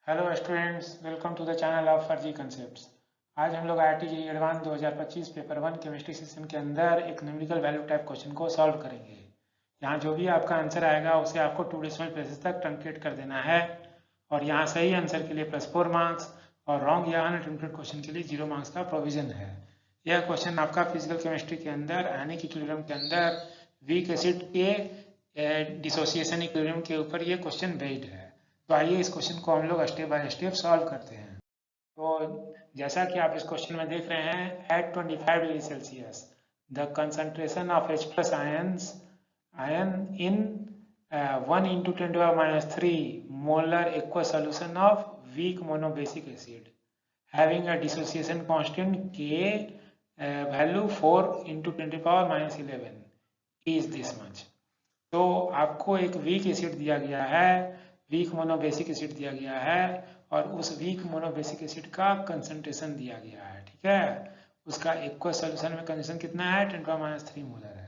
Hello students, welcome to the channel of Farzi concepts. आज हम लोग IIT JEE advance 2025 paper 1 chemistry session के अंदर एक न्यूमेरिकल वैल्यू टाइप क्वेश्चन को सॉल्व करेंगे। यहाँ जो भी आपका आंसर आएगा उसे आपको 2 डेसिमल प्लेसेस तक ट्रंकेट कर देना है और यहाँ सही आंसर के लिए +4 मार्क्स और रॉन्ग या अनअटेम्प्टेड क्वेश्चन के लिए 0 मार्क्स का प्रोविजन है। यह क्वेश्चन आपका फिजिकल केमिस्ट्री के अंदर आयनिक इक्विलिब्रियम के अंदर वीक एसिड के डिसोसिएशन इक्विलिब्रियम के ऊपर ये क्वेश्चन बेस्ड है। तो आइए इस क्वेश्चन को हम लोग स्टेप बाय स्टेप सॉल्व करते हैं। तो जैसा कि आप इस क्वेश्चन में देख रहे हैं, at 25 degree Celsius the concentration of H plus ion in 1 into 10⁻³ molar aqua solution of weak monobasic acid having a dissociation constant K value 4 into 10⁻11 is this much. तो आपको एक वीक एसिड दिया गया है, वीक मोनोबेसिक एसिड दिया गया है और उस वीक मोनोबेसिक एसिड का कंसंट्रेशन दिया गया है। ठीक है, उसका एक्वस सॉल्यूशन में कंसंट्रेशन कितना है, 10⁻³ मोलर है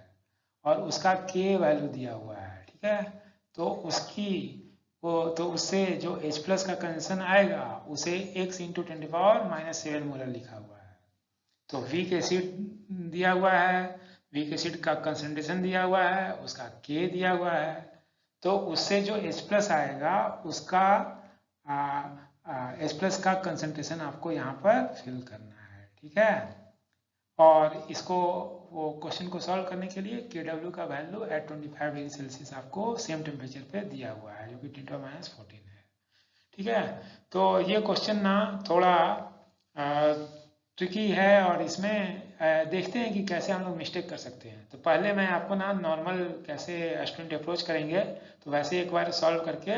और उसका के वैल्यू दिया हुआ है। ठीक है, तो उससे जो H प्लस का कंसंट्रेशन आएगा उसे x इंटू 10⁻⁻7 मोलर लिखा हुआ है। तो वीक एसिड दिया हुआ है, वीक एसिड का कंसंट्रेशन दिया हुआ है, उसका के दिया हुआ है, तो उससे जो H प्लस आएगा उसका H प्लस का कंसंट्रेशन आपको यहाँ पर फिल करना है। ठीक है, और इसको वो क्वेश्चन को सॉल्व करने के लिए Kw का वैल्यू एट 25 डिग्री सेल्सियस आपको सेम टेम्परेचर पे दिया हुआ है जो कि 10⁻14 है। ठीक है, तो ये क्वेश्चन ना थोड़ा ट्रिकी है और इसमें देखते हैं कि कैसे हम लोग मिस्टेक कर सकते हैं। तो पहले मैं आपको ना नॉर्मल कैसे स्टूडेंट अप्रोच करेंगे तो वैसे एक बार सॉल्व करके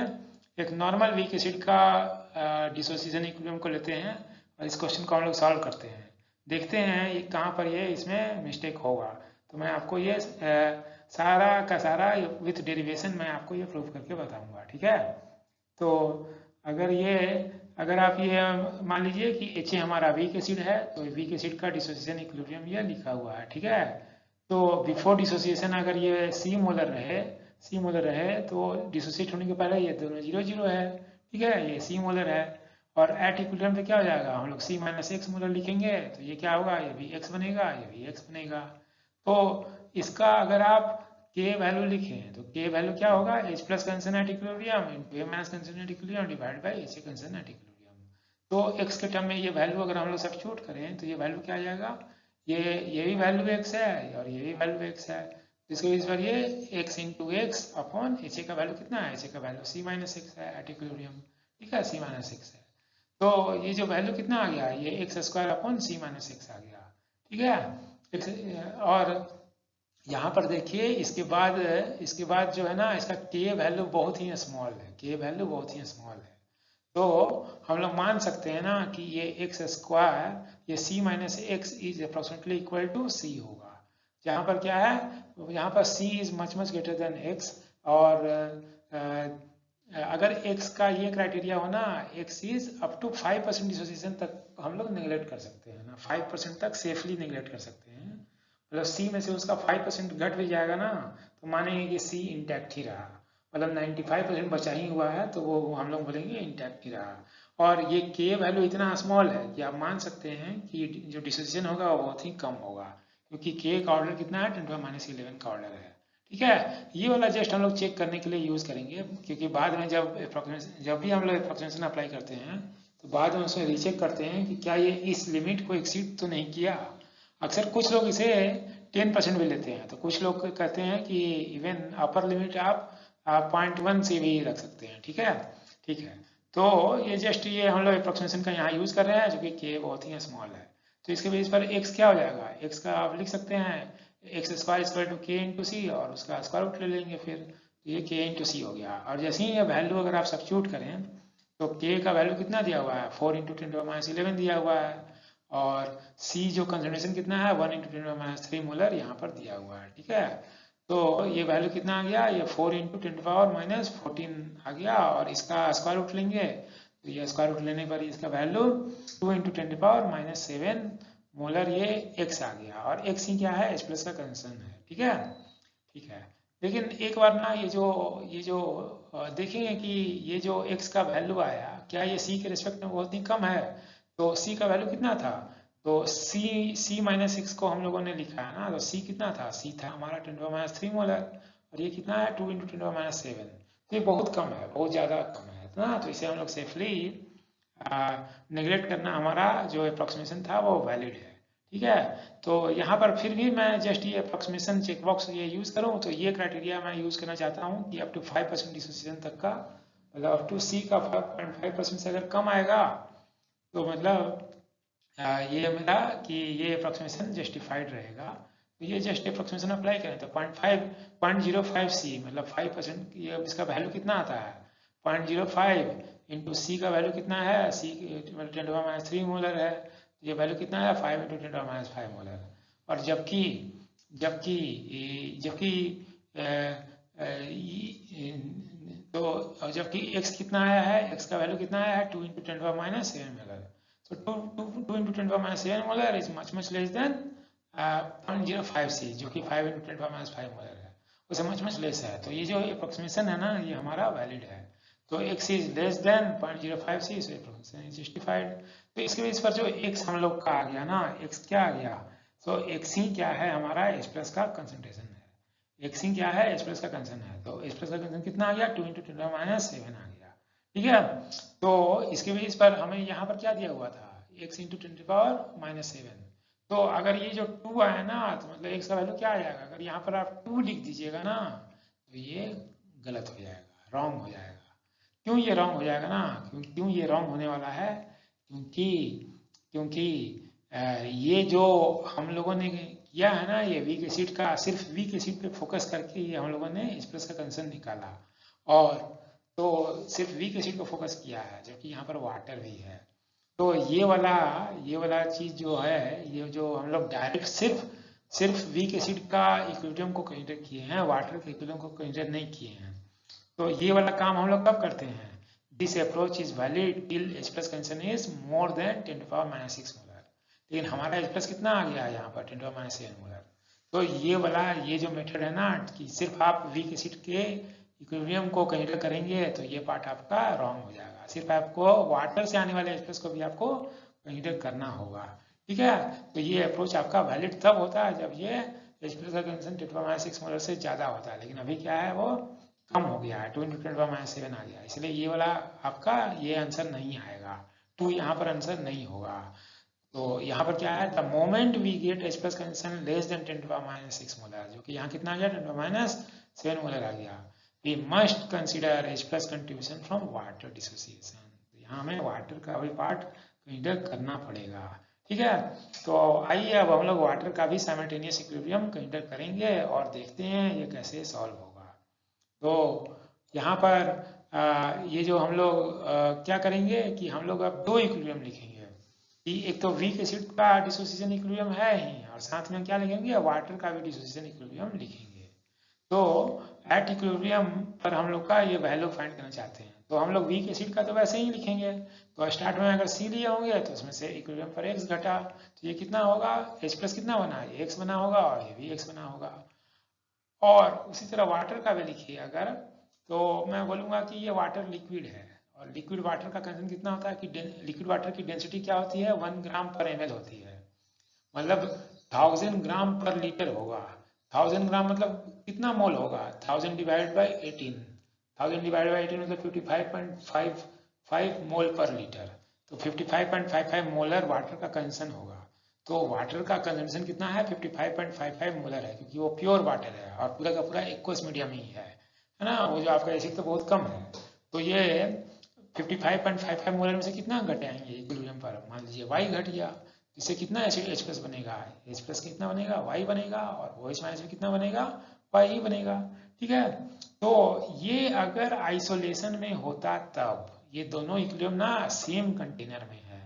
एक नॉर्मल वीक एसिड का डिसोसिएशन इक्विलिब्रियम को लेते हैं और इस क्वेश्चन को हम लोग सॉल्व करते हैं, देखते हैं ये कहाँ पर ये इसमें मिस्टेक होगा। तो मैं आपको ये सारा का सारा विथ डेरिवेशन मैं आपको ये प्रूव करके बताऊंगा। ठीक है, तो अगर आप ये मान लीजिए कि H हमारा वीक एसिड है तो वीक एसिड का डिसोसिएशन इक्विलिब्रियम ये लिखा हुआ है। ठीक है, तो बिफोर डिसोसिएशन अगर ये सी मोलर रहे तो डिसोसिएट होने के पहले ये दोनों 0 0 है। ठीक है, ये सी मोलर है और एट इक्विलिब्रियम पे क्या हो जाएगा, हम लोग C-X मोलर लिखेंगे तो ये क्या होगा, ये भी X बनेगा, ये भी X बनेगा। तो इसका अगर आप के वैल्यू लिखें तो के वैल्यू क्या होगा, H plus concentration at equilibrium into M minus concentration at equilibrium divide by H concentration at equilibrium. तो x के टर्म में ये वैल्यू अगर हम लोग सब्स्टिट्यूट करें तो ये वैल्यू क्या आ जाएगा, ये भी वैल्यू x है और ये भी वैल्यू x है, इसको इस बार ये x into x upon H का वैल्यू कितना है, H का वैल्यू C-X है एट इक्विलिब्रियम। ठीक है, C-X है, तो ये जो वैल्यू कितना आ गया, ये x² अपॉन C-X आ गया। ठीक है, और यहाँ पर देखिए इसके बाद जो है ना इसका के वैल्यू बहुत ही स्मॉल है, के वैल्यू बहुत ही स्मॉल है। तो हम लोग मान सकते हैं ना कि ये x², ये C-X is approximately equal to C होगा। यहाँ पर क्या है, यहाँ पर C is much much greater than x और अगर x का ये क्राइटेरिया हो ना, x is up to 5% dissociation तक हम लोग निगलेक्ट कर सकते हैं ना, 5% तक सेफली निगलेक्ट कर सकते हैं। मतलब C में से उसका 5% घट भी जाएगा ना तो मानेंगे कि C इंटैक्ट ही रहा, मतलब 95% बचा ही हुआ है तो वो हम लोग बोलेंगे इंटैक्ट ही रहा। और ये के वैल्यू इतना स्मॉल है कि आप मान सकते हैं कि जो डिसोसिएशन होगा वो बहुत ही कम होगा, क्योंकि के का ऑर्डर कितना है, 10⁻11 का ऑर्डर है। ठीक है, ये वाला जस्ट हम लोग चेक करने के लिए यूज़ करेंगे, क्योंकि बाद में जब भी हम लोग अप्रोक्सीमेशन अप्लाई करते हैं तो बाद में उसे रीचेक करते हैं कि क्या ये इस लिमिट को एक्सीड तो नहीं किया। अक्सर कुछ लोग इसे 10% भी लेते हैं, तो कुछ लोग कहते हैं कि इवन अपर लिमिट आप 0.1 से भी रख सकते हैं। ठीक है, ठीक है, तो ये जस्ट ये हम लोग अप्रोक्सीमेशन का यहाँ यूज़ कर रहे हैं जो कि के बहुत ही स्मॉल है। तो इसके बेस पर x क्या हो जाएगा, x का आप लिख सकते हैं x² इक्वल टू के इंटू सी और उसका स्क्वायर रूट ले लेंगे, फिर ये के इंटू सी हो गया। और जैसे ही ये वैल्यू अगर आप सब्स्टिट्यूट करें तो के का वैल्यू कितना दिया हुआ है, 4 इंटू 10⁻11 दिया हुआ है और C जो कंसंट्रेशन कितना है 1 इंटू 10⁻³ मोलर यहाँ पर दिया हुआ है। ठीक है, तो ये वैल्यू कितना आ गया, ये 4 इंटू 10⁻14 आ गया और इसका स्क्वायर रूट लेंगे तो ये स्क्वायर रूट लेने पर इसका वैल्यू 2 इंटू 10⁻7 मोलर ये x आ गया और x ही क्या है, H प्लस का कंसंट्रेशन है। ठीक है, ठीक है, लेकिन एक बार ना ये जो देखेंगे कि ये जो x का वैल्यू आया, क्या ये c के रिस्पेक्ट में बहुत ही कम है। तो c का वैल्यू कितना था, तो c माइनस एक्स को हम लोगों ने लिखा है ना, तो c कितना था, c था हमारा 10⁻³ मोलर, और ये कितना है 2 × 10⁻7। तो ये बहुत कम है, बहुत ज़्यादा कम है ना, तो इसे हम लोग सेफली नेगलेक्ट करना, हमारा जो अप्रोक्सीमेशन था वो वैलिड है। ठीक है, तो यहाँ पर फिर भी मैं जस्ट ये अप्रोक्सीमेशन चेकबॉक्स ये यूज़ करूँ, तो ये क्राइटेरिया मैं यूज़ करना चाहता हूँ कि अप टू 5% डिसोसिएशन तक का, मतलब अप टू सी का 5.5% से अगर कम आएगा तो मतलब ये मेरा कि ये अप्रोक्सीमेशन जस्टिफाइड रहेगा। तो ये जस्ट अप्रोक्सीमेशन अप्लाई करें तो 0.05 सी मतलब 5%, ये इसका वैल्यू कितना आता है 0.05 इंटू सी का वैल्यू कितना है, सी 10⁻³ मोलर है, तो ये वैल्यू कितना है 5 × 10⁻5 मोलर। और जबकि जबकि जबकि तो जबकि x कितना आया है, x का वैल्यू कितना आया है 2 × 10⁻7 molar. So 2 × 10⁻7 molar is much less than 0.05 C, जो कि 5 × 10⁻5 molar है, उसे much less है। तो ये जो अप्रोक्सीमेशन है ना, ये हमारा वैलिड है। तो x is less than 0.05 C, so approximation is justified. तो इसके बेस पर जो x हम लोग का आ गया ना, x क्या आ गया, तो x ही क्या है हमारा H+ का कंसंट्रेशन है। x ही क्या है, H+ का कंसंट्रेशन है, तो H+ का कंसंट्रेशन कितना आ गया 2 × 10⁻7 आ गया। ठीक है, तो इसके बेस पर हमें यहाँ पर क्या दिया हुआ था, x × 10⁻7। तो अगर ये जो 2 आया ना, तो मतलब x का वैल्यू क्या आ जाएगा, अगर यहाँ पर आप 2 लिख दीजिएगा ना, तो ये गलत हो जाएगा, रॉन्ग हो जाएगा। क्यों ये रॉन्ग हो जाएगा ना, क्यों ये रॉन्ग होने वाला है, क्योंकि क्योंकि ये जो हम लोगों ने किया है ना, ये वीक एसिड का, सिर्फ वीक एसिड पे फोकस करके ये हम लोगों ने H+ का कंसर्न निकाला, और तो सिर्फ वीक एसिड को फोकस किया है, जबकि यहाँ पर वाटर भी है। तो ये वाला चीज जो है, ये जो हम लोग डायरेक्ट सिर्फ वीक एसिड का इक्विलिब्रियम को कंसीडर किए हैं, वाटर के इक्विलिब्रियम को कंसीडर नहीं किए हैं। तो ये वाला काम हम लोग कब करते हैं, this approach is valid till H+ concentration is more than 10⁻6 molar. लेकिन हमारा H+ कितना आ गया है यहाँ पर 10⁻7 मोलर। तो ये जो मेथड है ना, कि सिर्फ आप वीक एसिड के इक्विलिब्रियम को कंसीडर करेंगे, तो ये पार्ट आपका रॉन्ग हो जाएगा। सिर्फ आपको वाटर से आने वाले H+ को भी आपको कंसीडर करना होगा। ठीक है, तो ये अप्रोच आपका वैलिड तब होता है जब ये H+ का कंसंट्रेशन 10⁻6 मोलर से ज़्यादा होता है, लेकिन अभी क्या है वो कम हो गया है, 2 × 10⁻7 आ गया, इसलिए ये वाला आपका ये आंसर नहीं आएगा, 2 यहाँ पर आंसर नहीं होगा। तो यहाँ पर क्या है, the moment we get H+ concentration less than 10⁻6 molar, जो कि यहाँ कितना आ गया 10⁻7 मोलर आ गया। We must consider H+ contribution from water dissociation, यहाँ हमें वाटर का भी पार्ट कंसिडर करना पड़ेगा। ठीक है, तो आइए अब हम लोग वाटर का भी साइमल्टेनियस इक्विलिब्रियम कंसिडर करेंगे और देखते हैं ये कैसे सॉल्व होगा। तो यहाँ पर ये जो हम लोग क्या करेंगे कि हम लोग अब 2 इक्विलिब्रियम लिखेंगे, कि एक तो वीक एसिड का डिसोसिएशन इक्विलिब्रियम है ही, और साथ में क्या लिखेंगे, वाटर का भी डिसोसिएशन इक्विलिब्रियम लिखेंगे। तो एट इक्विलिब्रियम पर हम लोग का ये वैल्यू फाइंड करना चाहते हैं, तो हम लोग वीक एसिड का तो वैसे ही लिखेंगे। तो स्टार्ट में अगर C लिए होंगे तो उसमें से इक्विलिब्रियम पर x घटा, तो ये कितना होगा, H+ कितना बना, x बना होगा, और ये भी x बना होगा। और उसी तरह वाटर का भी लिखिए अगर, तो मैं बोलूँगा कि ये वाटर लिक्विड है, और लिक्विड वाटर का कंसंट्रेशन कितना होता है कि लिक्विड वाटर की डेंसिटी क्या होती है 1 ग्राम पर ml होती है, मतलब 1000 ग्राम पर लीटर होगा। 1000 ग्राम मतलब कितना मोल होगा, 1000 डिवाइड बाई 18, 1000 डिवाइड बाई 18 मतलब 55.55 मोल पर लीटर, तो 55.55 मोलर वाटर का कंसंट्रेशन होगा। तो वाटर का कंजम्पशन कितना है 55.55 मोलर है, क्योंकि वो प्योर वाटर है और पूरा का पूरा एक्वस मीडियम ही है ना, वो जो आपका एसिड तो बहुत कम है। तो ये 55.55 मोलर में से कितना घटाएंगे इक्विलिब्रियम पर, मान लीजिए y घट गया, इससे कितना एसिड H+ बनेगा, H+ कितना बनेगा y बनेगा, और OH- में कितना बनेगा y ही बनेगा। ठीक है, तो ये अगर आइसोलेशन में होता तब, ये दोनों इक्विलिब्रियम ना सेम कंटेनर में है,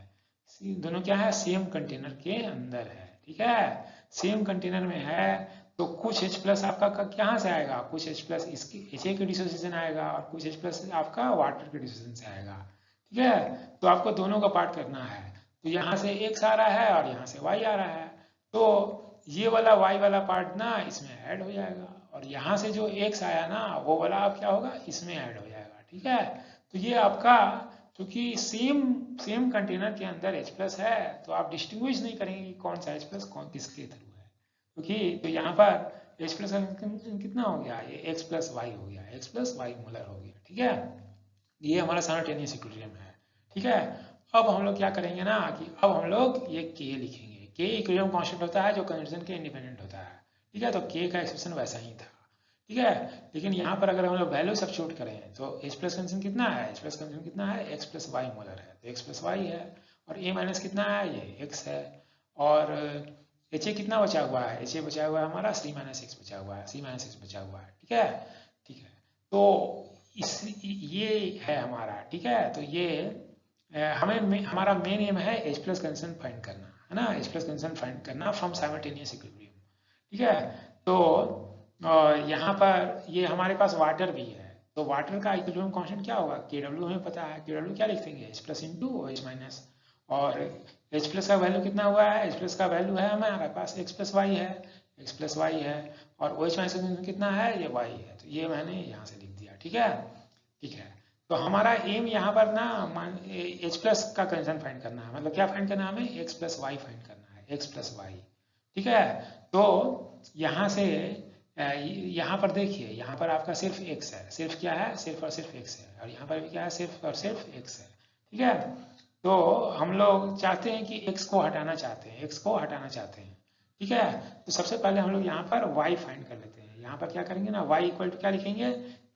दोनों क्या है सेम कंटेनर के अंदर है। ठीक है, सेम कंटेनर में है, तो कुछ H+ आपका कहाँ से आएगा, कुछ H+ इसकी HA के डिसोसिएशन आएगा, और कुछ H+ आपका वाटर के डिसोसिएशन से आएगा। ठीक है, तो आपको दोनों का पार्ट करना है, तो यहाँ से x आ रहा है और यहाँ से y आ रहा है, तो ये वाला y वाला पार्ट ना इसमें ऐड हो जाएगा, और और यहाँ से जो x आया ना वो वाला आप क्या होगा इसमें ऐड हो जाएगा, ठीक है। तो ये आपका क्योंकि सेम कंटेनर के अंदर H प्लस है तो आप डिस्टिंग्विश नहीं करेंगे कि कौन सा H प्लस कौन किसके थ्रू है, क्योंकि तो यहाँ पर H प्लस कितना हो गया, ये x प्लस वाई हो गया, x प्लस वाई मोलर हो गया, ठीक है। ये हमारा साइमल्टेनियस इक्विलिब्रियम है, ठीक है। अब हम लोग क्या करेंगे ना कि अब हम लोग ये k लिखेंगे। k इक्विलिब्रियम कांस्टेंट होता है जो कंजर्वेशन के इंडिपेंडेंट होता है, ठीक है। तो k का एक्सप्रेशन वैसा ही था, ठीक है। लेकिन यहाँ पर अगर हम लोग वैल्यू सब्स्टिट्यूट करें तो H प्लस कंजन कितना है, H प्लस कंजन कितना है, x प्लस वाई मोलर है, तो x प्लस वाई है। और a माइनस कितना है, ये x है। और HA कितना बचा हुआ है, HA बचा हुआ है हमारा C माइनस एक्स बचा हुआ है, C माइनस एक्स बचा हुआ है, ठीक है, ठीक है। तो ये है हमारा, ठीक है। तो ये हमारा मेन एम है H प्लस कंजन फाइंड करना, है ना, H प्लस कंजन फाइंड करना फ्रॉम साइमल्टेनियस इक्विलिब्रियम, ठीक है। तो यहाँ पर ये हमारे पास वाटर भी है, तो वाटर का इक्विलिब्रियम कांस्टेंट क्या होगा, KW हमें पता है, KW क्या लिख देंगे H plus into OH minus. और H प्लस का वैल्यू कितना हुआ है, H प्लस का वैल्यू है हमारे पास x प्लस वाई है, x प्लस वाई है। और OH माइनस कितना है, ये y है, तो ये मैंने यहाँ से लिख दिया, ठीक है, ठीक है। तो हमारा एम यहाँ पर ना H प्लस का कंजन फाइंड करना है, मतलब क्या फाइंड करना है हमें, x प्लस वाई फाइंड करना है, x प्लस वाई, ठीक है। तो यहाँ से यहाँ पर देखिए, यहाँ पर आपका सिर्फ x है, सिर्फ क्या है, सिर्फ और सिर्फ x है, और यहाँ पर भी क्या है, सिर्फ और सिर्फ x है, ठीक है। तो हम लोग चाहते हैं कि x को हटाना चाहते हैं, x को हटाना चाहते हैं, ठीक है। तो सबसे पहले हम लोग यहाँ पर y फाइंड कर लेते हैं। यहाँ पर क्या करेंगे ना, y इक्वल टू क्या लिखेंगे,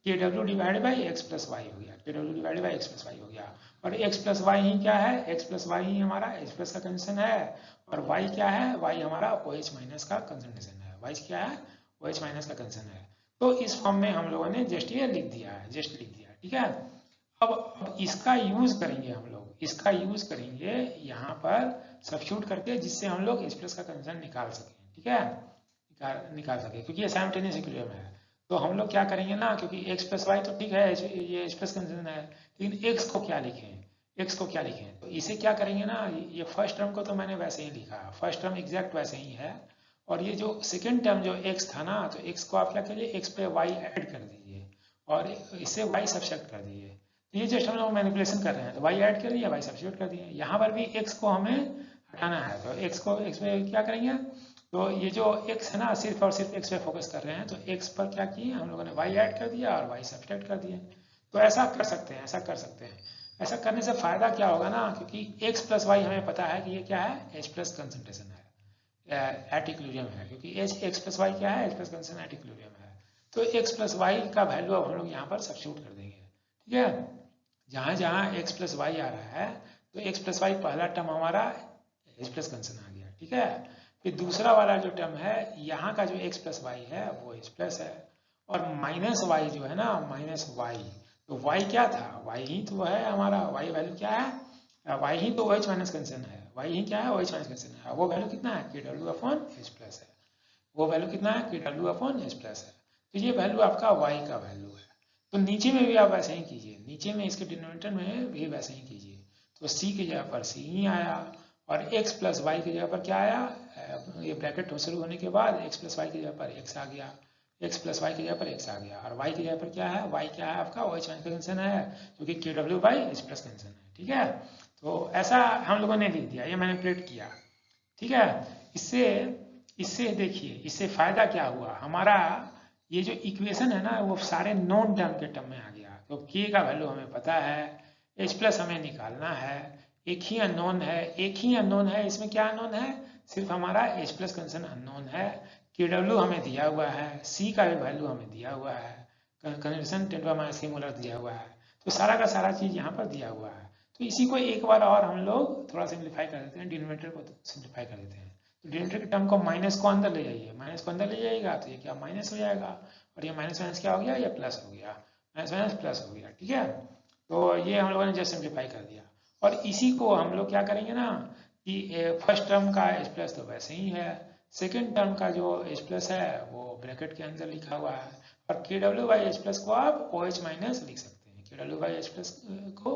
KW divided by x plus y हो गया, KW divided by x plus y हो गया। और x प्लस वाई ही क्या है, x प्लस वाई ही हमारा H प्लस का कंजन है, और y क्या है, y हमारा OH माइनस का कंजन है, y क्या है, OH माइनस का कंजन है। तो इस फॉर्म में हम लोगों ने जस्ट ये लिख दिया है, जस्ट लिख दिया, ठीक है। अब इसका यूज करेंगे हम लोग, इसका यूज करेंगे यहाँ पर सब्स्टिट्यूट करके, जिससे हम लोग H प्लस का कंजन निकाल सकें, ठीक है, निकाल सकें, क्योंकि ये साइमल्टेनियस इक्विलिब्रियम है। तो हम लोग क्या करेंगे ना, क्योंकि x प्लस वाई तो ठीक है, ये H प्लस कंजन है, लेकिन x को क्या लिखें, x को क्या लिखें, तो इसे क्या करेंगे ना, ये फर्स्ट टर्म को तो मैंने वैसे ही लिखा, फर्स्ट टर्म एग्जैक्ट वैसे ही है, और ये जो सेकेंड टर्म जो x था ना, तो x को आप क्या करिए, x पे y ऐड कर दीजिए और इसे y सब्सट्रैक्ट कर दीजिए। तो ये जस्ट हम लोग मैनिपुलेशन कर रहे हैं, तो y ऐड कर दिया, y सब्सट्रैक्ट कर दिए। यहाँ पर भी x को हमें हटाना है, तो x को x पे क्या करेंगे, तो ये जो x है ना, सिर्फ और सिर्फ x पे फोकस कर रहे हैं, तो x पर क्या किए हम लोगों ने, y ऐड कर दिया और y सब्सट्रैक्ट कर दिए। तो ऐसा कर सकते हैं, ऐसा कर सकते हैं। ऐसा करने से फायदा क्या होगा ना, क्योंकि x प्लस वाई हमें पता है कि ये क्या है, H प्लस कंसंट्रेशन है, एट इक्विलिब्रियम है, क्योंकि x प्लस वाई क्या है, H plus concentration at equilibrium है। तो x प्लस वाई का वैल्यू अब हम लोग यहाँ पर सब्स्टिट्यूट कर देंगे, ठीक है। जहाँ जहाँ x प्लस वाई आ रहा है, तो x प्लस वाई पहला टर्म हमारा H प्लस कंसंट्रेशन आ गया, ठीक है। फिर दूसरा वाला जो टर्म है, यहाँ का जो x प्लस वाई है वो H प्लस है, और माइनस वाई जो है ना, माइनस वाई, तो y क्या था, y ही तो है हमारा, y वैल्यू क्या है, y ही तो OH माइनस कंसंट्रेशन है, y ही क्या है, OH माइनस कंसंट्रेशन है, वो वैल्यू कितना है, KW अपॉन H प्लस है, वो वैल्यू कितना है, KW अपॉन H प्लस है। तो ये वैल्यू आपका y का वैल्यू है। तो नीचे में भी आप वैसे ही कीजिए, नीचे में इसके डिनोमिनेटर में भी वैसे ही कीजिए। तो c की जगह पर c ही आया, और x प्लस वाई की जगह पर क्या आया, ये ब्रैकेट शुरू होने के बाद x प्लस वाई की जगह पर x आ गया, x प्लस वाई की जगह पर x आ गया, और y की जगह पर क्या है, y क्या है आपका OH माइनस कंजन है, क्योंकि KW बाई H प्लस कंजन है, ठीक है। तो ऐसा हम लोगों ने लिख दिया, ये मैनिपुलेट किया, ठीक है। इससे इससे देखिए, इससे फायदा क्या हुआ हमारा, ये जो इक्वेशन है ना, वो सारे नॉन टर्म के टर्म में आ गया। तो k का वैल्यू हमें पता है, H प्लस हमें निकालना है, एक ही अननोन है, एक ही अननोन है, इसमें क्या अननोन है, सिर्फ हमारा H प्लस कंजन अननोन है, KW हमें दिया हुआ है, C का भी वैल्यू हमें दिया हुआ है, कंजर्वेशन 10⁻³ मोलर दिया हुआ है, तो सारा का सारा चीज यहाँ पर दिया हुआ है। तो इसी को एक बार और हम लोग थोड़ा सिंप्लीफाई कर देते हैं, डिनोमिनेटर को सिंप्लीफाई कर देते हैं। तो डिनोमिनेटर के टर्म को माइनस को अंदर ले जाइए, माइनस को अंदर ले जाइएगा तो ये क्या माइनस हो जाएगा, और ये माइनस माइनस क्या हो गया, ये प्लस हो गया, माइनस माइनस प्लस हो गया, ठीक है। तो ये हम लोगों ने जस्ट सिंप्लीफाई कर दिया, और इसी को हम लोग क्या करेंगे ना, कि फर्स्ट टर्म का H प्लस तो वैसे ही है, सेकेंड टर्म का जो H प्लस है वो ब्रैकेट के अंदर लिखा हुआ है, और KW बाई H प्लस को आप OH माइनस लिख सकते हैं, KW बाई H प्लस को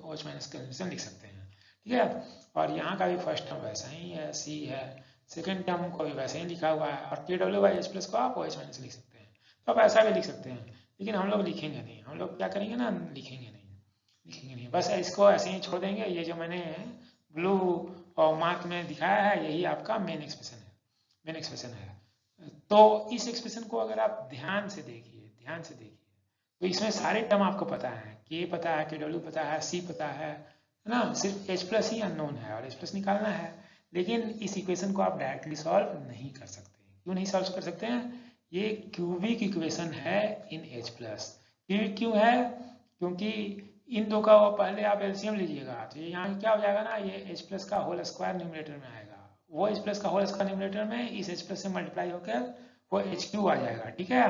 OH माइनस कंजर्वेशन लिख सकते हैं, ठीक है। और यहाँ का भी फर्स्ट टर्म वैसा ही है, C है, सेकेंड टर्म को भी वैसे ही लिखा हुआ है, और KW बाई H प्लस को आप OH माइनस लिख सकते हैं। तो आप ऐसा भी लिख सकते हैं, लेकिन हम लोग लिखेंगे नहीं, हम लोग क्या करेंगे ना, लिखेंगे नहीं, बस इसको ऐसे ही छोड़ देंगे। ये जो मैंने ब्लू और मार्क में दिखाया है यही आपका मेन एक्सप्रेशन है। तो इस एक्सप्रेशन को अगर आप ध्यान से देखिए तो इसमें सारे टर्म आपको पता है, के पता है, के डब्ल्यू पता है, सी पता है ना, सिर्फ एच प्लस ही अननोन है और एच प्लस निकालना है। लेकिन इस इक्वेशन को आप डायरेक्टली सॉल्व नहीं कर सकते। क्यों नहीं सॉल्व कर सकते हैं? ये क्यूबिक इक्वेशन है इन एच प्लस। क्यूबिक क्यों है? क्योंकि इन दो का पहले आप एलसीएम लीजिएगा तो ये यहाँ क्या हो जाएगा ना, ये एच प्लस का होल स्क्वायर न्यूमरेटर में आएगा, वो एच प्लस का होल स्क्वायर न्यूमरेटर में इस एच प्लस से मल्टीप्लाई होकर वो एच क्यू आ जाएगा, ठीक है।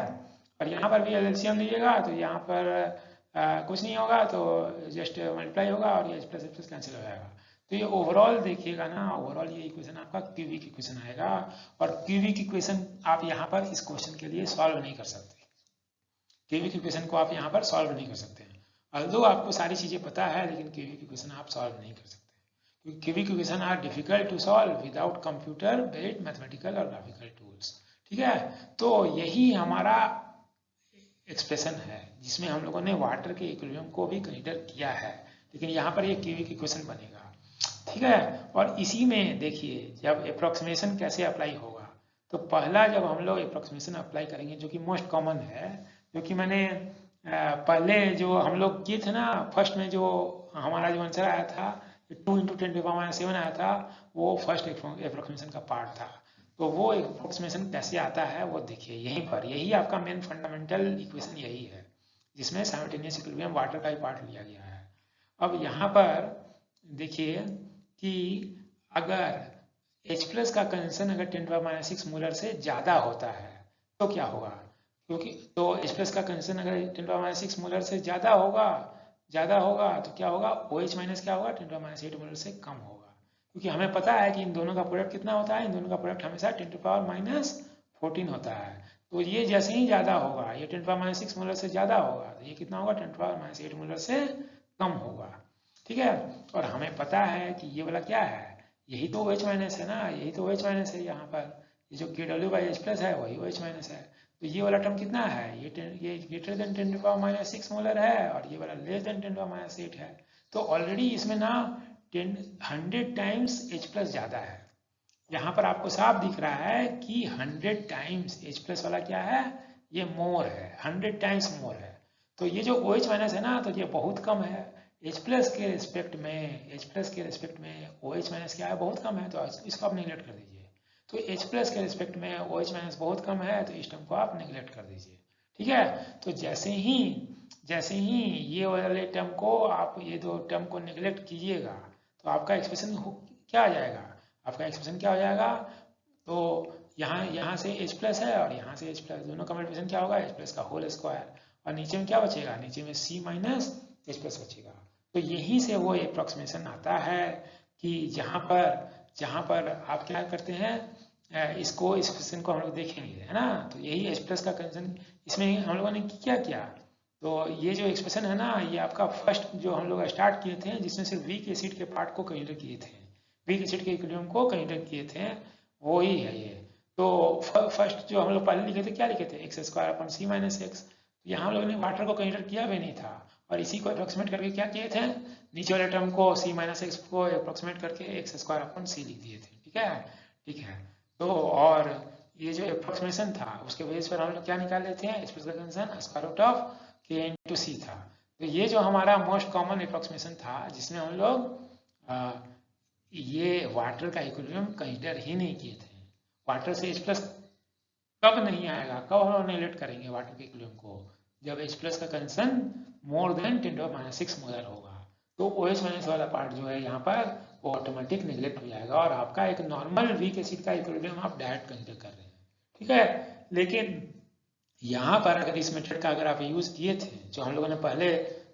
और यहाँ पर भी एलसीएम लीजिएगा तो यहाँ पर कुछ नहीं होगा, तो जस्ट मल्टीप्लाई होगा और ये एच प्लस कैंसिल हो जाएगा। तो ये ओवरऑल देखिएगा ना, ओवरऑल ये इक्वेशन आपका क्यूबिक इक्वेशन आएगा। और क्यूबिक इक्वेशन आप यहाँ पर इस क्वेश्चन के लिए सॉल्व नहीं कर सकते, क्यूबिक इक्वेशन को आप यहाँ पर सॉल्व नहीं कर सकते हैं। अल्दो आपको सारी चीजें पता है, लेकिन क्यूबिक इक्वेशन आप सॉल्व नहीं कर सकते, क्योंकि cubic equation are difficult to solve without computer based mathematical और ग्राफिकल टूल्स, ठीक है। तो यही हमारा एक्सप्रेशन है जिसमें हम लोगों ने वाटर के इक्विलिब्रियम को भी कंसीडर किया है, लेकिन यहाँ पर ये क्यूबिक इक्वेशन बनेगा, ठीक है। और इसी में देखिए जब अप्रोक्सीमेशन कैसे अप्लाई होगा, तो पहला जब हम लोग अप्रोक्सीमेशन अप्लाई करेंगे जो कि मोस्ट कॉमन है, जो कि मैंने पहले जो हम लोग किए थे ना, फर्स्ट में जो हमारा जो आंसर आया था 2 × 10⁻⁷ आया था, वो फर्स्ट अप्रोक्सीमेशन का पार्ट था। तो वो अप्रोक्सीमेशन कैसे आता है वो देखिए यहीं पर, यही आपका मेन फंडामेंटल इक्वेशन यही है जिसमें साइमल्टेनियस इक्विलिब्रियम वाटर का ही पार्ट लिया गया है। अब यहाँ पर देखिए कि अगर H प्लस का कंसेंट्रेशन अगर 10⁻⁶ मोलर से ज़्यादा होता है तो क्या होगा, क्योंकि तो H प्लस का कंसेंट्रेशन अगर 10⁻⁶ मोलर से ज़्यादा होगा तो क्या होगा, OH माइनस क्या होगा, 10⁻8 मोलर से कम होगा, क्योंकि हमें पता है कि इन दोनों का प्रोडक्ट कितना होता है, इन दोनों का प्रोडक्ट हमेशा 10⁻14 होता है। तो ये जैसे ही ज़्यादा होगा, ये 10⁻6 मोलर से ज़्यादा होगा, तो ये कितना होगा, 10⁻8 मोलर से कम होगा, ठीक है। और हमें पता है कि ये वाला क्या है, यही तो OH माइनस है ना, यही तो OH माइनस है यहाँ पर, ये जो KW/H प्लस है वही OH माइनस है। तो ये वाला टर्म कितना है, ये ग्रेटर देन 10⁻6 मोलर है और ये वाला लेस देन 10⁻8 है। तो ऑलरेडी इसमें ना 100 टाइम्स H प्लस ज़्यादा है। यहाँ पर आपको साफ दिख रहा है कि 100 टाइम्स H प्लस वाला क्या है, ये मोर है, 100 टाइम्स मोर है। तो ये जो OH माइनस है ना, तो ये बहुत कम है। H प्लस के रिस्पेक्ट में OH माइनस क्या है, बहुत कम है, तो इसको आप निगलेक्ट कर दीजिए। तो H प्लस के रिस्पेक्ट में OH माइनस बहुत कम है, तो इस टर्म को आप निगलेक्ट कर दीजिए, ठीक है। तो जैसे ही ये वाले टर्म को आप ये दो टर्म को निगलेक्ट कीजिएगा तो आपका एक्सप्रेशन क्या आ जाएगा, आपका एक्सप्रेशन क्या हो जाएगा, तो यहाँ से H प्लस है और यहाँ से H प्लस, दोनों का मल्टीप्लिकेशन क्या होगा, H प्लस का होल स्क्वायर, और नीचे में क्या बचेगा, नीचे में C माइनस H प्लस बचेगा। तो यहीं से वो अप्रोक्सीमेशन आता है कि जहाँ पर आप क्या करते हैं, इसको इस क्वेश्चन को हम लोग देखेंगे, है ना। तो यही H प्लस का कंसेंट इसमें हम लोगों ने क्या किया, तो ये जो एक्सप्रेशन है ना, ये आपका फर्स्ट जो हम लोग स्टार्ट किए थे जिसमें सिर्फ वीक एसिड के पार्ट को कंसीडर किए थे, वीक एसिड के इक्विलिब्रियम को कंसीडर किए थे, वो ही है ये। तो फर्स्ट जो हम लोग पहले लिखे थे क्या लिखे थे, x² - C-x। यहाँ हम लोगों ने वाटर को कंसीडर किया भी नहीं था और इसी को अप्रोक्सीमेट करके क्या किए थे, नीचे वाले टर्म को C-x को अप्रोक्सीमेट करके x² लिख दिए थे, ठीक है। तो और ये जो अप्रोक्सीमेशन था उसके बेस पर हम लोग क्या निकाल लेते हैं, स्क्वायर K × C था। तो ये जो हमारा मोस्ट कॉमन अप्रोक्सीमेशन था जिसमें हम लोग ये वाटर का इक्विलिब्रियम कंसीडर ही नहीं किए थे। वाटर से H प्लस कब नहीं आएगा, कब हम लोग निगलेक्ट करेंगे वाटर के इक्विलिब्रियम को, जब H प्लस का कंसेंट्रेशन मोर देन 10⁻6 मोलर होगा। तो OH माइनस वाला पार्ट जो है यहाँ पर वो ऑटोमेटिक निगलेक्ट हो जाएगा और आपका एक नॉर्मल वीक एसिड का इक्विलिब्रियम आप डायरेक्ट कंसीडर कर रहे हैं, ठीक है। लेकिन यहाँ पर अगर इस मेथड का अगर आप यूज किए थे जो हम लोगों ने पहले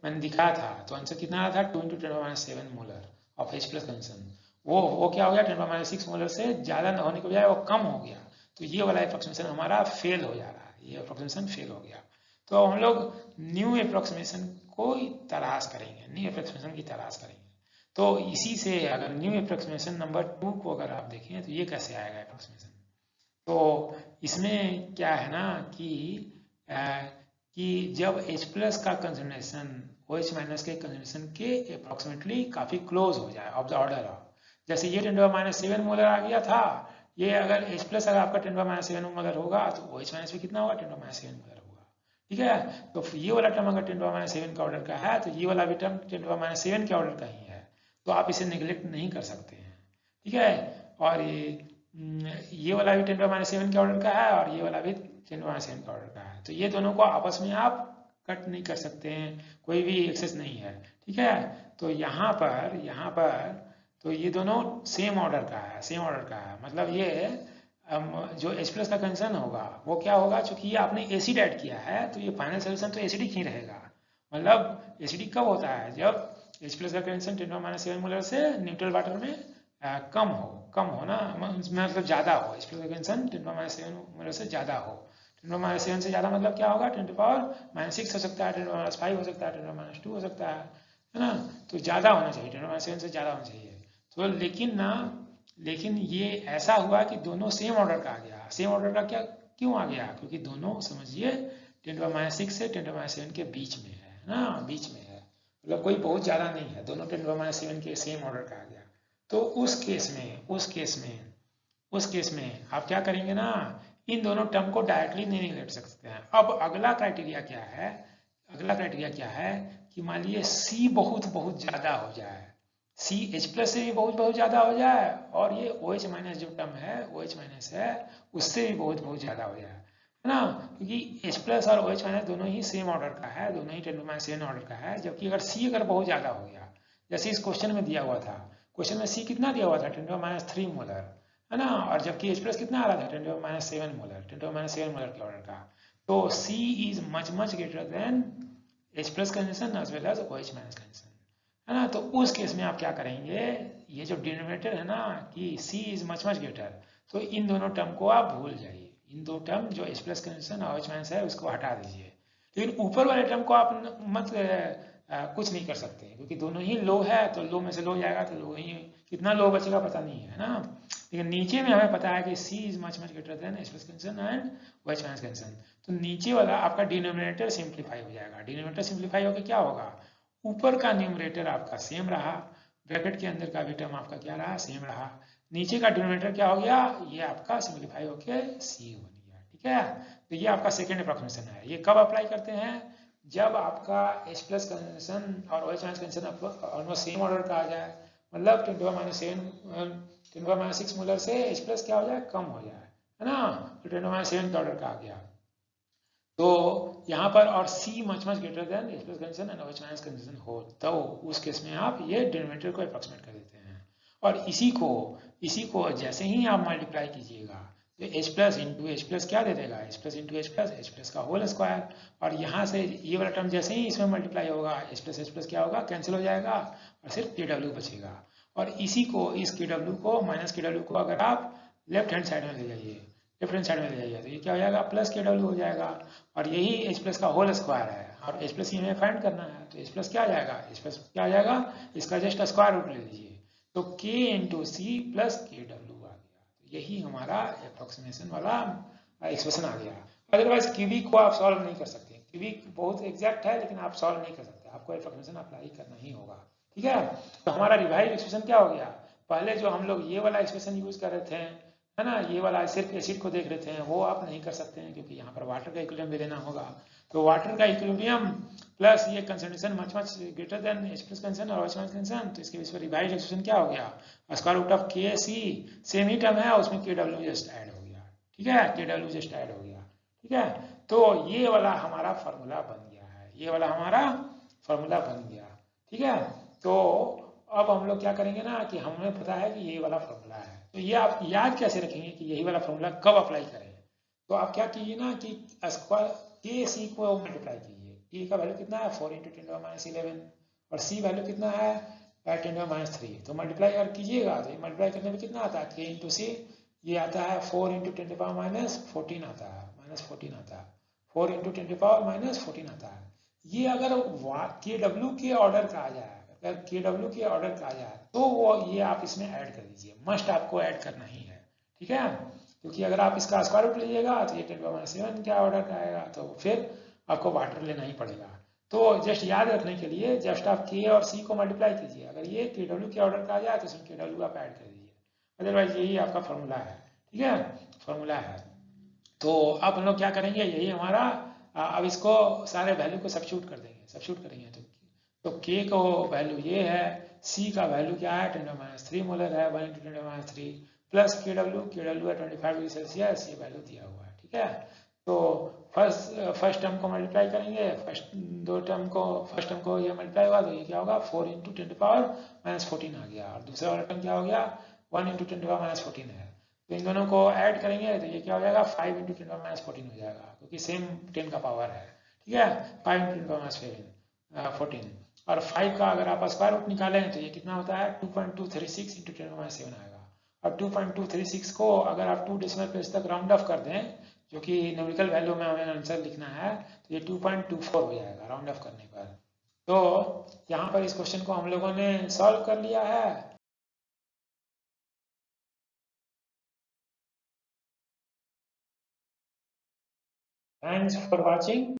मैंने दिखाया था, तो आंसर कितना आया था, 2 × 10⁻7 molar of H plus concentration. वो क्या हो गया, 10⁻6 मोलर से ज़्यादा होने के बजाय वो कम हो गया। तो ये वाला अप्रोक्सीमेशन हमारा फेल हो जा रहा है, ये अप्रोक्सीमेशन फेल हो गया। तो हम लोग न्यू अप्रोक्सीमेशन को तलाश करेंगे, न्यू अप्रोक्सीमेशन की तलाश करेंगे। तो इसी से अगर न्यू अप्रोक्सीमेशन नंबर 2 को अगर आप देखें तो ये कैसे आएगा अप्रोक्सीमेशन, तो इसमें क्या है ना कि कि जब H प्लस का कंसंट्रेशन OH माइनस के कंसंट्रेशन के अप्रोक्सीमेटली काफी क्लोज हो जाए ऑफ द ऑर्डर ऑफ, जैसे ये 10⁻7 मोलर आ गया था, ये अगर H प्लस अगर आपका 10⁻7 मोलर होगा तो OH माइनस भी कितना होगा 10⁻7 मोलर होगा, ठीक है। तो ये वाला टर्म अगर 10⁻7 का ऑर्डर का है तो ये वाला भी टर्म 10⁻7 के ऑर्डर का ही है, तो आप इसे निगलेक्ट नहीं कर सकते हैं, ठीक है। और ये वाला भी 10⁻7 के ऑर्डर का है और ये वाला भी 10⁻7 का ऑर्डर का है, तो ये दोनों को आपस में आप कट नहीं कर सकते हैं, कोई भी एक्सेस नहीं है, ठीक है। तो यहाँ पर तो ये दोनों सेम ऑर्डर का है, सेम ऑर्डर का है, मतलब ये जो H प्लस का कंसंट्रेशन होगा वो क्या होगा, चूंकि ये आपने एसिड ऐड किया है तो ये फाइनल सोल्यूशन तो एसिडिक ही रहेगा। मतलब एसिडिक कब होता है, जब H प्लस का कंसंट्रेशन 10⁻7 मोलर से न्यूट्रल वाटर में कम हो ना, मतलब ज़्यादा हो, H प्लस का कंसंट्रेशन 10⁻7 मोलर से ज़्यादा हो। 10⁻7 से ज़्यादा मतलब क्या होगा, 10⁻6 हो सकता है, 10⁻5 हो सकता है, 10⁻2 हो सकता है ना। तो ज़्यादा होना चाहिए, 10⁻7 से ज़्यादा होना चाहिए। तो लेकिन ये ऐसा हुआ कि दोनों सेम ऑर्डर का आ गया। सेम ऑर्डर का क्या क्यों आ गया, क्योंकि दोनों समझिए 10⁻6 से 10⁻7 के बीच में है ना, बीच में है, मतलब कोई बहुत ज़्यादा नहीं है, दोनों 10⁻7 के सेम ऑर्डर का आ गया। तो उस केस में आप क्या करेंगे ना, इन दोनों टर्म को डायरेक्टली नहीं निगलेक्ट सकते हैं। अब अगला क्राइटेरिया क्या है कि मान लीजिए C बहुत ज़्यादा हो जाए, C H प्लस से भी बहुत ज़्यादा हो जाए, और ये OH माइनस जो टर्म है, OH माइनस है, उससे भी बहुत ज़्यादा हो जाए, है ना, क्योंकि H प्लस और OH माइनस दोनों ही सेम ऑर्डर का है, दोनों ही 10⁻7 ऑर्डर का है। जबकि अगर C अगर बहुत ज़्यादा हो गया, जैसे इस क्वेश्चन में दिया हुआ था, क्वेश्चन में C कितना दिया हुआ था 10⁻3 मोलर, है ना, और जबकि H प्लस कितना आ रहा था 10⁻7 मोलर, 10⁻7 मोलर के ऑर्डर का, तो C is much greater than H plus concentration as well as OH minus concentration, है ना। तो उस केस में आप क्या करेंगे, ये जो डिनोमिनेटर है ना कि C इज मच ग्रेटर, तो इन दोनों टर्म को आप भूल जाइए, इन दो टर्म जो H प्लस कंसेंट्रेशन और OH माइनस है उसको हटा दीजिए। लेकिन ऊपर वाले टर्म को आप मत कुछ नहीं कर सकते, क्योंकि दोनों ही लो है, तो लो में से लो जाएगा तो लो ही, कितना लो बचेगा पता नहीं है ना। लेकिन नीचे में हमें पता है कि C is much greater than H plus concentration and OH minus concentration, तो नीचे वाला आपका डिनोमिनेटर सिंप्लीफाई हो जाएगा। डिनोमिनेटर सिंप्लीफाई होकर क्या होगा, ऊपर का न्यूमरेटर आपका सेम रहा, ब्रैकेट के अंदर का भी टर्म आपका क्या रहा, सेम रहा, नीचे का डिनोमिनेटर क्या हो गया, ये आपका सिंप्लीफाई होके C बन गया, ठीक है। तो ये आपका सेकेंड अप्रोक्सीमेशन है। ये कब अप्लाई करते हैं, जब आपका H प्लस कंसेंट्रेशन और OH minus concentration almost same order का आ जाए, मतलब 10⁻6 मोलर से H प्लस क्या हो जाए, कम हो जाए, है ना, तो 10⁻7 ऑर्डर का आ गया। तो यहाँ पर और C much greater than H plus concentration and OH minus concentration हो, तो उस केस में आप ये डिनोमिनेटर को अप्रोक्सीमेट कर देते हैं। और इसी को जैसे ही आप मल्टीप्लाई कीजिएगा तो H plus into H plus क्या दे देगा, H plus into H plus का होल स्क्वायर, और यहाँ से ये वाला टर्म जैसे ही इसमें मल्टीप्लाई होगा H प्लस क्या होगा, कैंसिल हो जाएगा और सिर्फ KW बचेगा। और इसी को, इस KW को माइनस KW को अगर आप लेफ्ट हैंड साइड में ले जाइए, लेफ्ट हैंड साइड में ले जाइए, तो ये क्या हो जाएगा, प्लस KW हो जाएगा, और यही H प्लस का होल स्क्वायर है, और H प्लस हमें फाइंड करना है, तो H प्लस क्या आ जाएगा, H प्लस क्या आ जाएगा, इसका जस्ट स्क्वायर रूट ले लीजिए, तो K into C plus KW आ गया। तो यही हमारा अप्रोक्सीमेशन वाला एक्सप्रेशन आ गया। अदरवाइज क्यूबिक को आप सॉल्व नहीं कर सकते, क्यूबिक बहुत एग्जैक्ट है लेकिन आप सॉल्व नहीं कर सकते, आपको अप्रोक्सीमेशन अप्लाई करना ही होगा, ठीक है। तो हमारा रिवाइज एक्सप्रेशन क्या हो गया, पहले जो हम लोग ये वाला एक्सप्रेशन यूज कर रहे थे, है ना, ये वाला सिर्फ एसिड को देख रहे थे, वो आप नहीं कर सकते हैं, क्योंकि यहाँ पर वाटर का इक्विलिब्रियम भी लेना होगा। तो वाटर का इक्विलिब्रियम प्लस ये concentration much greater than H plus concentration और OH माइनस कंसंट्रेशन, तो इसके बीच में रिवाइज एक्सप्रेशन क्या हो गया, square root of KC, same ही टर्म है, उसमें KW जस्ट ऐड हो गया, ठीक है, KW जस्ट ऐड हो गया, ठीक है। तो ये वाला हमारा फार्मूला बन गया है, ये वाला हमारा फार्मूला बन गया, ठीक है। तो अब हम लोग क्या करेंगे ना कि हमें पता है कि ये वाला फॉर्मूला है, तो ये आप याद कैसे रखेंगे कि यही वाला फॉर्मूला कब अप्लाई करें, तो आप क्या कीजिए ना कि स्क्वायर KC को मल्टीप्लाई कीजिए, K का वैल्यू कितना है 4 × 10⁻11 और C वैल्यू कितना है 10⁻3, तो मल्टीप्लाई अगर कीजिएगा तो मल्टीप्लाई करने में कितना आता है, K इंटू C, ये आता है 4 × 10⁻14 आता है, -14 आता है, 4 × 10⁻14 आता है। ये अगर KW के ऑर्डर का आ जाए, अगर KW के ऑर्डर का आ जाए तो वो ये आप इसमें ऐड कर दीजिए, मस्ट आपको ऐड करना ही है, ठीक है। क्योंकि अगर आप इसका स्क्वायर रूट लीजिएगा तो ये 10⁻7 क्या ऑर्डर का आएगा, तो फिर आपको वाटर लेना ही पड़ेगा। तो जस्ट याद रखने के लिए जस्ट आप के और सी को मल्टीप्लाई कीजिए, अगर ये के डब्ल्यू के ऑर्डर का आ जाए तो उसमें के डब्ल्यू आप ऐड कर दीजिए, अदरवाइज यही आपका फॉर्मूला है। ठीक है, फॉर्मूला है। तो अब हम लोग क्या करेंगे, यही हमारा अब इसको सारे वैल्यू को सब्स्टिट्यूट कर देंगे, सब्स्टिट्यूट करेंगे तो के को वैल्यू ये है, सी का वैल्यू क्या है 10⁻³ मोलर है, 1 × 10⁻³ प्लस के डब्ल्यू है 25 डिग्री सेल्सियस, ये वैल्यू दिया हुआ है। ठीक है, तो फर्स्ट टर्म को मल्टीप्लाई करेंगे, फर्स्ट टर्म को ये मल्टीप्लाई हुआ तो ये क्या होगा 4 × 10⁻14 आ गया, और दूसरा वाला टर्म क्या हो गया 1 × 10⁻14 है। तो इन दोनों को ऐड करेंगे तो ये क्या हो जाएगा 5 × 10⁻14 हो जाएगा, क्योंकि सेम 10 का पावर है। ठीक है, 5 × 10⁻14, और 5 का अगर आप स्क्वायर रूट निकालें तो ये कितना होता है 2.236 × 10⁻7 आएगा। और 2.236 को अगर आप 2 डेसिमल प्लेस तक राउंड ऑफ कर दें, जो कि न्यूमेरिकल वैल्यू में हमें आंसर लिखना है, तो ये 2.24 हो जाएगा राउंड ऑफ करने पर। तो यहाँ पर इस क्वेश्चन को हम लोगों ने सॉल्व कर लिया है। Thanks for watching.